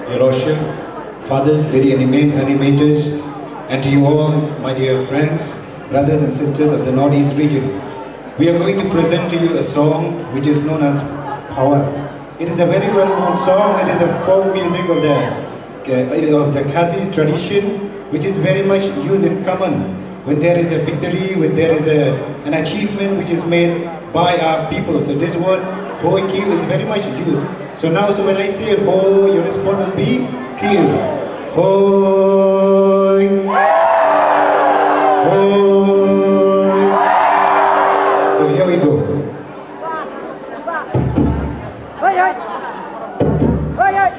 Your Lordship, fathers, lady animators, and to you all, my dear friends, brothers and sisters of the Northeast region. We are going to present to you a song which is known as Power. It is a very well-known song. It is a folk music of the Khasi tradition, which is very much used in common when there is a victory, when there is an achievement which is made by our people. So this word Hoi Kiu is very much used. So when I say Ho, your response will be Kiu. Hoi, Hoi. So here we go. Ơi ơi ơi ơi